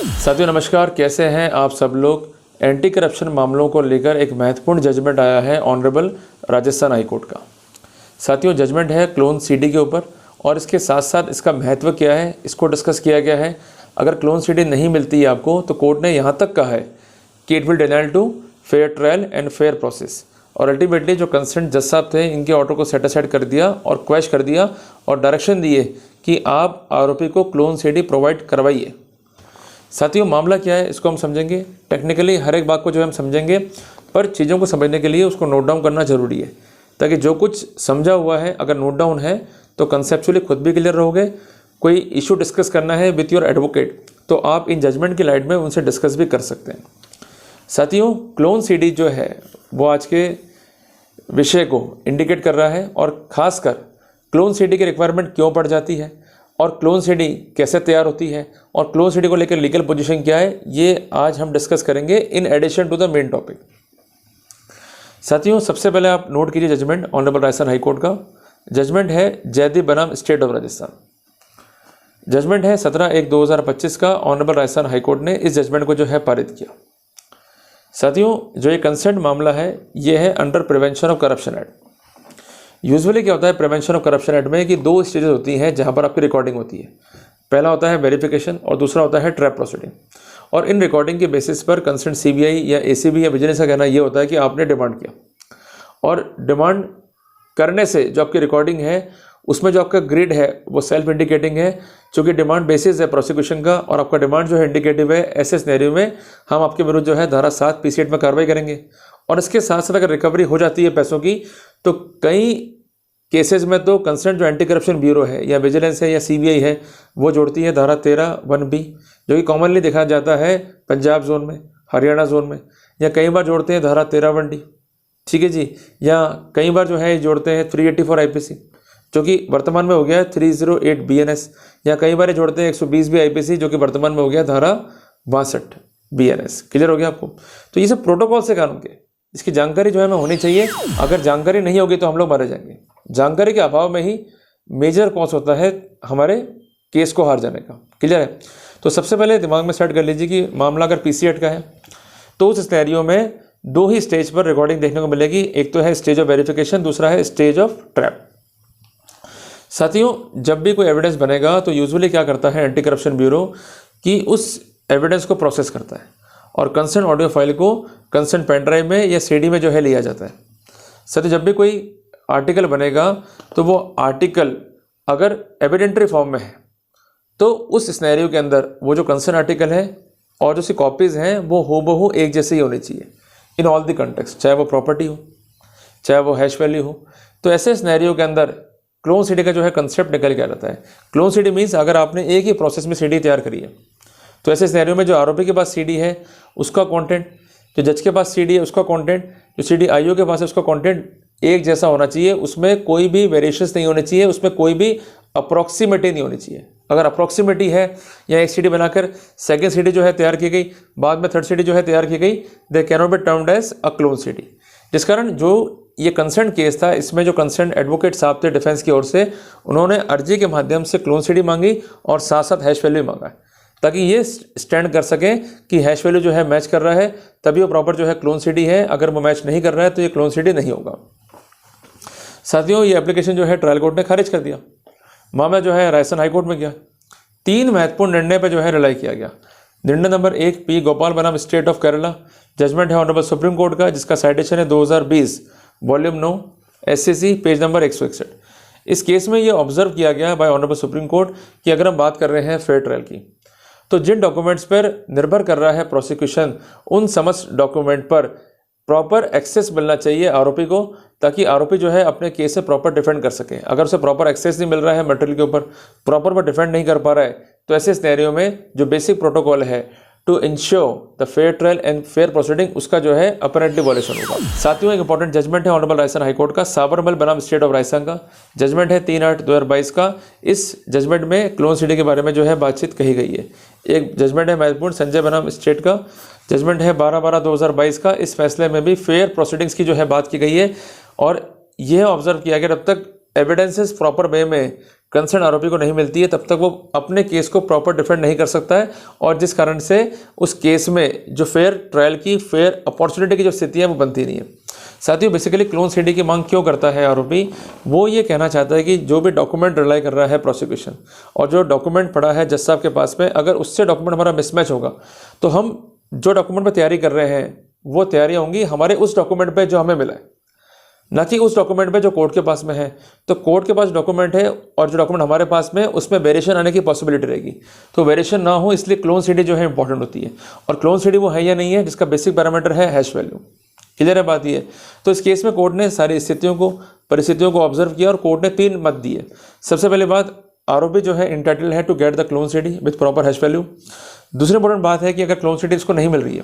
साथियों नमस्कार, कैसे हैं आप सब लोग। एंटी करप्शन मामलों को लेकर एक महत्वपूर्ण जजमेंट आया है ऑनरेबल राजस्थान हाई कोर्ट का। साथियों जजमेंट है क्लोन सीडी के ऊपर और इसके साथ साथ इसका महत्व क्या है इसको डिस्कस किया गया है। अगर क्लोन सीडी नहीं मिलती है आपको तो कोर्ट ने यहाँ तक कहा है कि it will denial to fair trial and fair process. और अल्टीमेटली जो कंसर्न जज साहब थे इनके ऑर्डर को सेट असाइड कर दिया और क्वैश कर दिया और डायरेक्शन दिए कि आप आरोपी को क्लोन सीडी प्रोवाइड करवाइए। साथियों मामला क्या है इसको हम समझेंगे। टेक्निकली हर एक बात को जो हम समझेंगे, पर चीज़ों को समझने के लिए उसको नोट डाउन करना ज़रूरी है, ताकि जो कुछ समझा हुआ है अगर नोट डाउन है तो कंसेप्चुअली खुद भी क्लियर रहोगे। कोई इशू डिस्कस करना है विथ योर एडवोकेट तो आप इन जजमेंट की लाइट में उनसे डिस्कस भी कर सकते हैं। साथियों क्लोन सीडी जो है वो आज के विषय को इंडिकेट कर रहा है और ख़ासकर क्लोन सीडी की रिक्वायरमेंट क्यों पड़ जाती है और क्लोन सीडी कैसे तैयार होती है और क्लोन सीडी को लेकर लीगल पोजीशन क्या है, ये आज हम डिस्कस करेंगे in addition to the main topic. साथियों सबसे पहले आप नोट कीजिए judgement honourable Rajasthan high court का। जजमेंट है जयदीप बनाम स्टेट ऑफ राजस्थान। जजमेंट है 17/1/2025 का। ऑनरेबल राजस्थान हाई कोर्ट ने इस जजमेंट को जो है पारित किया। साथियों जो ये कंसेंट मामला है ये है under prevention of corruption act. Usually क्या होता है प्रिवेंशन ऑफ करप्शन एक्ट में कि दो स्टेजेस होती हैं जहां पर आपकी रिकॉर्डिंग होती है। पहला होता है वेरिफिकेशन और दूसरा होता है ट्रैप प्रोसीडिंग। और इन रिकॉर्डिंग के बेसिस पर कंसर्न सीबीआई या एसीबी या विजिलेंस का कहना ये होता है कि आपने डिमांड किया और डिमांड करने से जो आपकी रिकॉर्डिंग है उसमें जो आपका ग्रिड है वो सेल्फ इंडिकेटिंग है, चूँकि डिमांड बेसिस है प्रोसिक्यूशन का और आपका डिमांड जो है इंडिकेटिव है। ऐसे सिनेरियो में हम आपके विरुद्ध जो है धारा 7 PCAct में कार्रवाई करेंगे। और इसके साथ साथ अगर रिकवरी हो जाती है पैसों की तो कई केसेस में तो कंसर्न जो एंटी करप्शन ब्यूरो है या विजिलेंस है या सीबीआई है वो जोड़ती है धारा 13(1)B, जो कि कॉमनली देखा जाता है पंजाब जोन में, हरियाणा जोन में, या कई बार जोड़ते हैं धारा 13(1)D, ठीक है जी, या कई बार जो है जोड़ते हैं 384 IPC जो कि वर्तमान में हो गया है 308 BNS, या कई बार जोड़ते हैं 120B IPC जो कि वर्तमान में हो गया धारा 62 BNS। क्लियर हो गया आपको। तो ये सब प्रोटोकॉल से कानून के, इसकी जानकारी जो है हमें होनी चाहिए। अगर जानकारी नहीं होगी तो हम लोग मारे जाएंगे। जानकारी के अभाव में ही मेजर कॉज होता है हमारे केस को हार जाने का। क्लियर है। तो सबसे पहले दिमाग में सेट कर लीजिए कि मामला अगर PCAct का है तो उस सिनेरियो में दो ही स्टेज पर रिकॉर्डिंग देखने को मिलेगी। एक तो है स्टेज ऑफ वेरिफिकेशन, दूसरा है स्टेज ऑफ ट्रैप। साथियों जब भी कोई एविडेंस बनेगा तो यूजुअली क्या करता है एंटी करप्शन ब्यूरो कि उस एविडेंस को प्रोसेस करता है और कंसर्न ऑडियो फाइल को कंसर्न पेन ड्राइव में या CD में जो है लिया जाता है। साथियों जब भी कोई आर्टिकल बनेगा तो वो आर्टिकल अगर एविडेंटरी फॉर्म में है तो उस सिनेरियो के अंदर वो जो कंसर्न आर्टिकल है और जो सी कॉपीज़ हैं वो हूबहू एक जैसे ही होनी चाहिए इन ऑल द कंटेक्स्ट, चाहे वो प्रॉपर्टी हो चाहे वो हैश वैल्यू हो। तो ऐसे सिनेरियो के अंदर क्लोन सीडी का जो है कंसेप्ट निकल के आ जाता है। क्लोन सीडी मीन्स अगर आपने एक ही प्रोसेस में सीडी तैयार करी है तो ऐसे सिनेरियो में जो आरोपी के पास सीडी है उसका कंटेंट, जो जज के पास सीडी है उसका कंटेंट, जो सीडी आईओ के पास है उसका कंटेंट एक जैसा होना चाहिए। उसमें कोई भी वेरिएशंस नहीं होने चाहिए, उसमें कोई भी अप्रॉक्सीमेटी नहीं होनी चाहिए। अगर अप्रॉक्सीमेटी है या एक सीडी बनाकर सेकेंड सीडी जो है तैयार की गई, बाद में थर्ड सीडी जो है तैयार की गई, they cannot be termed as a clone CD. जिस कारण जो ये कंसर्न केस था इसमें जो कंसर्न एडवोकेट साहब थे डिफेंस की ओर से, उन्होंने अर्जी के माध्यम से क्लोन सीडी मांगी और साथ साथ हैश वैल्यू मांगा ताकि ये स्टैंड कर सकें कि हैश वैल्यू जो है मैच कर रहा है तभी वो प्रॉपर जो है क्लोन सीडी है। अगर वो मैच नहीं कर रहा है तो ये क्लोन सीडी नहीं होगा। साथियों ये एप्लीकेशन जो है ट्रायल कोर्ट ने खारिज कर दिया। मामला जो है राजस्थान हाई कोर्ट में गया। 3 महत्वपूर्ण निर्णय पर जो है रिलाई किया गया। निर्णय नंबर 1 P गोपाल बनाम स्टेट ऑफ केरला। जजमेंट है ऑनरेबल सुप्रीम कोर्ट का जिसका साइटेशन है 2020 वॉल्यूम 9 SCC पेज नंबर 161। इस केस में ये ऑब्जर्व किया गया बाय ऑनरेबल सुप्रीम कोर्ट कि अगर हम बात कर रहे हैं फेयर ट्रायल की तो जिन डॉक्यूमेंट्स पर निर्भर कर रहा है प्रोसिक्यूशन उन समस्त डॉक्यूमेंट पर प्रॉपर एक्सेस मिलना चाहिए आरोपी को, ताकि आरोपी जो है अपने केस से प्रॉपर डिफेंड कर सके। अगर उसे प्रॉपर एक्सेस नहीं मिल रहा है मटेरियल के ऊपर, प्रॉपर वो डिफेंड नहीं कर पा रहा है, तो ऐसे सिनेरियो में जो बेसिक प्रोटोकॉल है to ensure the fair trial and fair proceeding उसका जो है अपरेंटली वॉलेशन होगा। साथियों एक इंपॉर्टेंट जजमेंट है ऑनरेबल राजस्थान हाई कोर्ट का साबरमल बनाम स्टेट ऑफ राजस्थान का। जजमेंट है 3/8/2022 का। इस जजमेंट में क्लोन सीडी के बारे में जो है बातचीत कही गई है। एक जजमेंट है महत्वपूर्ण संजय बनाम स्टेट का। जजमेंट है 12/12/2022 का। इस फैसले में भी फेयर प्रोसीडिंग्स की जो है बात की गई है और यह ऑब्जर्व किया गया तब तक एविडेंसेस प्रॉपर वे में कंसर्न आरोपी को नहीं मिलती है तब तक वो अपने केस को प्रॉपर डिफेंड नहीं कर सकता है, और जिस कारण से उस केस में जो फेयर ट्रायल की, फेयर अपॉर्चुनिटी की जो स्थिति है वो बनती नहीं है। साथियों, बेसिकली क्लोन सीडी की मांग क्यों करता है आरोपी? वो ये कहना चाहता है कि जो भी डॉक्यूमेंट रिलाई कर रहा है प्रोसिक्यूशन, और जो डॉक्यूमेंट पड़ा है जज साहब के पास में, अगर उससे डॉक्यूमेंट हमारा मिसमैच होगा तो हम जो डॉक्यूमेंट पर तैयारी कर रहे हैं वो तैयारियाँ होंगी हमारे उस डॉक्यूमेंट पे जो हमें मिला है, ना कि उस डॉक्यूमेंट पे जो कोर्ट के पास में है। तो कोर्ट के पास डॉक्यूमेंट है और जो डॉक्यूमेंट हमारे पास में है उसमें वेरिएशन आने की पॉसिबिलिटी रहेगी। तो वेरिएशन ना हो इसलिए क्लोन सीडी जो है इंपॉर्टेंट होती है। और क्लोन सीडी वो है या नहीं है जिसका बेसिक पैरामीटर है हैश वैल्यू। क्लियर है बात ये? तो इस केस में कोर्ट ने सारी स्थितियों को, परिस्थितियों को ऑब्जर्व किया और कोर्ट ने 3 मत दिए। सबसे पहले बात, आरोपी जो है इंटाइटल है to get the clone CD with proper hash value. दूसरी इंपॉर्टेंट बात है कि अगर क्लोन सीडी इसको नहीं मिल रही है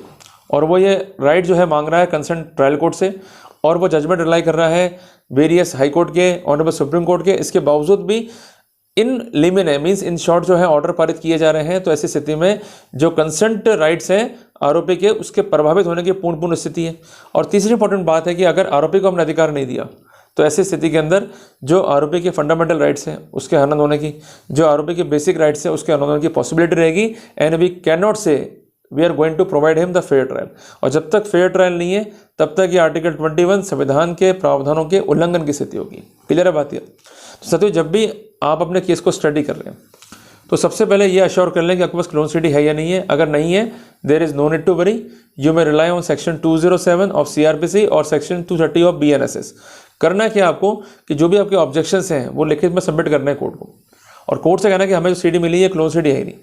और वो ये राइट जो है मांग रहा है कंसर्न ट्रायल कोर्ट से, और वो जजमेंट रिलाई कर रहा है वेरियस हाई कोर्ट के, ऑनरेबल सुप्रीम कोर्ट के, इसके बावजूद भी इन लिमिने मीन्स इन शॉर्ट जो है ऑर्डर पारित किए जा रहे हैं, तो ऐसी स्थिति में जो कंसेंट राइट्स हैं आरोपी के उसके प्रभावित होने की पूर्ण स्थिति है। और तीसरी इंपॉर्टेंट बात है कि अगर आरोपी को हमने अधिकार नहीं दिया तो ऐसी स्थिति के अंदर जो आरोपी के फंडामेंटल राइट्स हैं उसके हनन होने की, जो आरोपी के बेसिक राइट्स हैं उसके हनन होने की पॉसिबिलिटी रहेगी। And we can not say we are going to provide him the fair trial. और जब तक फेयर ट्रायल नहीं है तब तक ये आर्टिकल 21 संविधान के प्रावधानों के उल्लंघन की स्थिति होगी। क्लियर है बात? तो साथियों, जब भी आप अपने केस को स्टडी कर रहे हैं तो सबसे पहले ये अश्योर कर लें कि आपके पास क्लोन सीडी है या नहीं है। अगर नहीं है, there is no need to worry, you may rely on section 207 of CRPC और सेक्शन 230 ऑफ BNSS। करना क्या आपको कि जो भी आपके ऑब्जेक्शंस हैं वो लिखित में सबमिट करने हैं कोर्ट को, और कोर्ट से कहना कि हमें जो सीडी मिली है क्लोन सीडी है ही नहीं।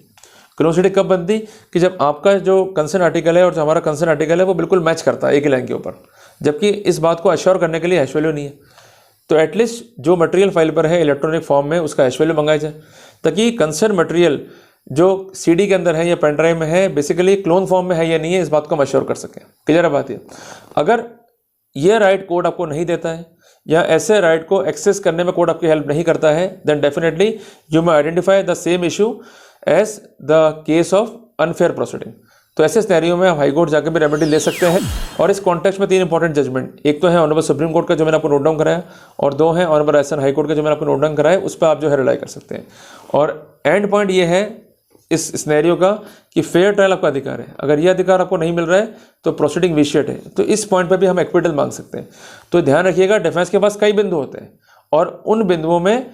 क्लोन सीडी कब बनती? कि जब आपका जो कंसर्न आर्टिकल है और जो हमारा कंसर्न आर्टिकल है वो बिल्कुल मैच करता है एक ही लाइन के ऊपर, जबकि इस बात को अश्योर करने के लिए हैश वैल्यू नहीं है। तो एटलीस्ट जो मटेरियल फाइल पर है इलेक्ट्रॉनिक फॉर्म में उसका हैश वैल्यू मंगाया जाए, ताकि कंसर्न मटेरियल जो सीडी के अंदर है या पेन ड्राइव में है बेसिकली क्लोन फॉर्म में है या नहीं है इस बात को हम अश्योर कर सकें। क्लियर है बात? ये अगर ये राइट कोर्ट आपको नहीं देता है या ऐसे राइट को एक्सेस करने में कोर्ट आपकी हेल्प नहीं करता है, then definitely you may identify the same issue as the case of unfair proceeding. तो ऐसे सिनेरियो में आप हाई कोर्ट जाकर भी रेमेडी ले सकते हैं। और इस कॉन्टेक्स्ट में 3 इंपॉर्टेंट जजमेंट, एक तो है ऑनरेबल सुप्रीम कोर्ट का जो मैंने आपको नोट डाउन कराया, और 2 है ऑनरेबल राजस्थान हाई कोर्ट का जो मैंने आपको नोट डाउन कराया, उस पर आप जो है रिलाई कर सकते हैं। और एंड पॉइंट ये है इस सिनेरियो का कि फेयर ट्रायल आपका अधिकार है। अगर यह अधिकार आपको नहीं मिल रहा है तो प्रोसीडिंग विशिएट है, तो इस पॉइंट पर भी हम एक्विटल मांग सकते हैं। तो ध्यान रखिएगा, डिफेंस के पास कई बिंदु होते हैं और उन बिंदुओं में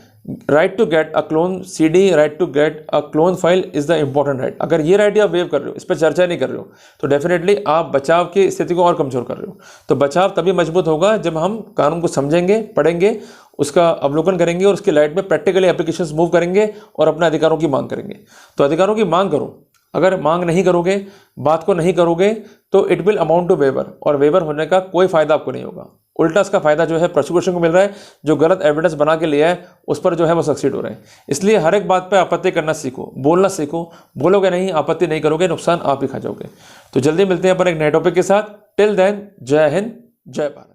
right to get a clone CD, right to get a clone file is the important right. अगर ये राइट आप वेव कर रहे हो, इस पर चर्चा नहीं कर रहे हो, तो डेफिनेटली आप बचाव की स्थिति को और कमजोर कर रहे हो। तो बचाव तभी मजबूत होगा जब हम कानून को समझेंगे, पढ़ेंगे, उसका अवलोकन करेंगे और उसकी लाइट में प्रैक्टिकली एप्लीकेशंस मूव करेंगे और अपने अधिकारों की मांग करेंगे। तो अधिकारों की मांग करो। अगर मांग नहीं करोगे, बात को नहीं करोगे, तो it will amount to waiver, और वेवर होने का कोई फायदा आपको नहीं होगा। उल्टा इसका फायदा जो है प्रोसिक्यूशन को मिल रहा है, जो गलत एविडेंस बना के लिया है उस पर जो है वो सक्सीड हो रहे हैं। इसलिए हर एक बात पे आपत्ति करना सीखो, बोलना सीखो। बोलोगे नहीं, आपत्ति नहीं करोगे, नुकसान आप ही खा जाओगे। तो जल्दी मिलते हैं अपन एक नए टॉपिक के साथ। टिल देन, जय हिंद, जय भारत।